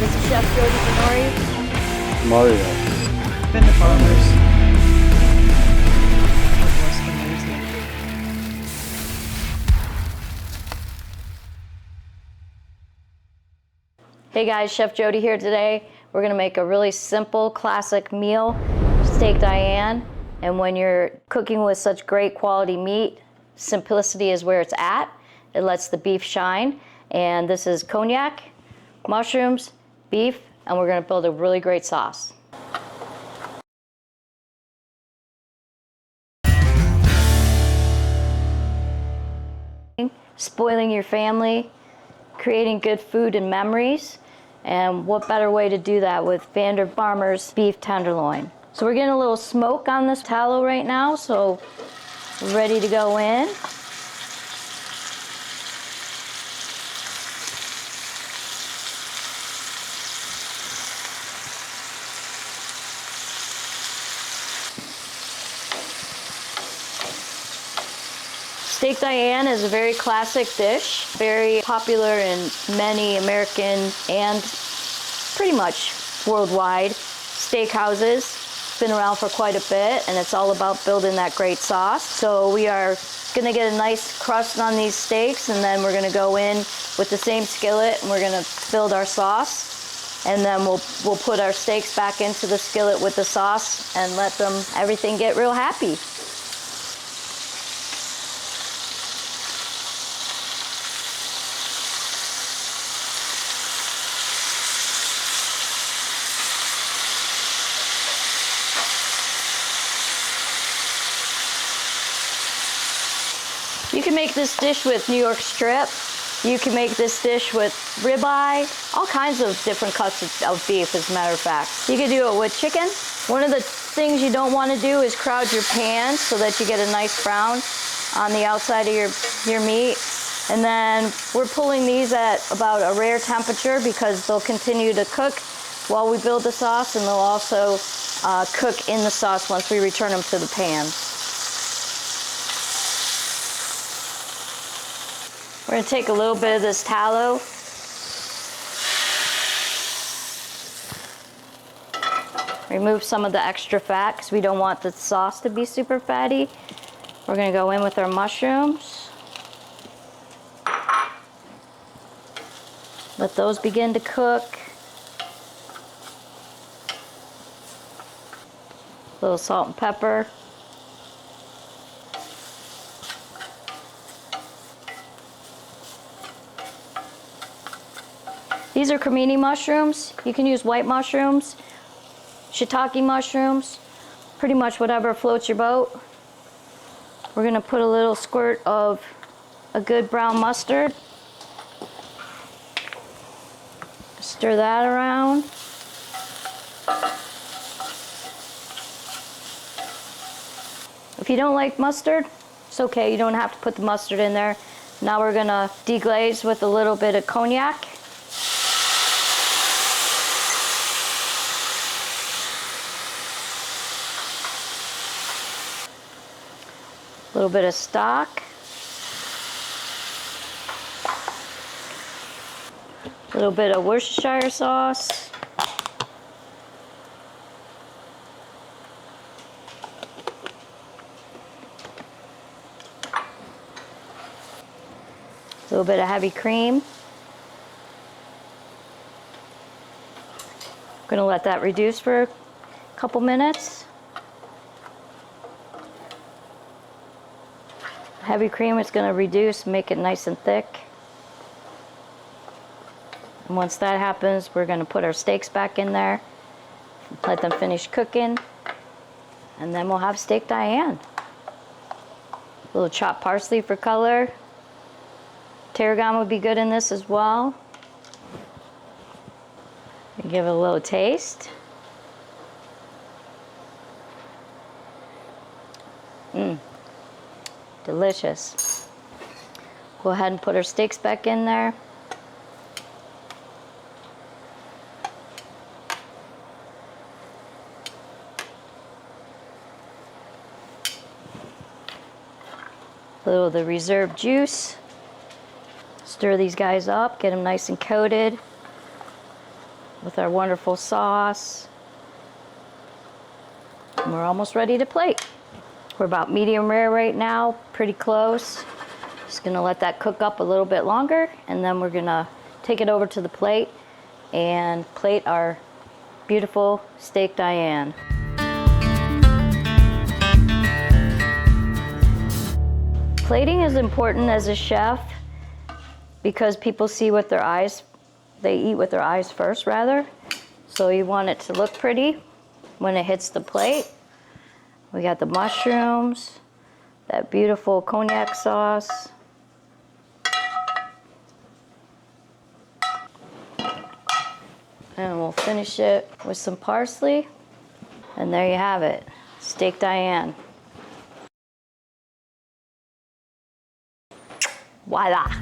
This is Chef Jody. Mario. Vander Farmers. Hey guys, Chef Jody here today. We're gonna make a really simple, classic meal, Steak Diane. And when you're cooking with such great quality meat, simplicity is where it's at. It lets the beef shine. And this is cognac, mushrooms, beef, and we're gonna build a really great sauce. Spoiling your family, creating good food and memories, and what better way to do that with Vander Farmers beef tenderloin. So we're getting a little smoke on this tallow right now, so we're ready to go in. Steak Diane is a very classic dish, very popular in many American and pretty much worldwide steakhouses. It's been around for quite a bit, and it's all about building that great sauce. So we are gonna get a nice crust on these steaks, and then we're gonna go in with the same skillet, and we're gonna build our sauce. And then we'll put our steaks back into the skillet with the sauce and let everything get real happy. You can make this dish with New York strip. You can make this dish with ribeye, all kinds of different cuts of beef, as a matter of fact. You can do it with chicken. One of the things you don't want to do is crowd your pan so that you get a nice brown on the outside of your meat. And then we're pulling these at about a rare temperature because they'll continue to cook while we build the sauce, and they'll also cook in the sauce once we return them to the pan. We're gonna take a little bit of this tallow. Remove some of the extra fat because we don't want the sauce to be super fatty. We're gonna go in with our mushrooms. Let those begin to cook. A little salt and pepper. These are cremini mushrooms. You can use white mushrooms, shiitake mushrooms, pretty much whatever floats your boat. We're gonna put a little squirt of a good brown mustard. Stir that around. If you don't like mustard, it's okay, you don't have to put the mustard in there. Now we're gonna deglaze with a little bit of cognac. A little bit of stock, a little bit of Worcestershire sauce, a little bit of heavy cream. I'm going to let that reduce for a couple minutes. Heavy cream is going to reduce, make it nice and thick. And once that happens, we're going to put our steaks back in there, let them finish cooking, and then we'll have Steak Diane. A little chopped parsley for color. Tarragon would be good in this as well. And give it a little taste. Delicious. Go ahead and put our steaks back in there. A little of the reserved juice. Stir these guys up, get them nice and coated. with our wonderful sauce. And we're almost ready to plate. We're about medium rare right now, pretty close. Just gonna let that cook up a little bit longer, and then we're gonna take it over to the plate and plate our beautiful Steak Diane. Plating is important as a chef because people see with their eyes, they eat with their eyes first rather. So you want it to look pretty when it hits the plate. We got the mushrooms, that beautiful cognac sauce. And we'll finish it with some parsley. And there you have it, Steak Diane. Voila!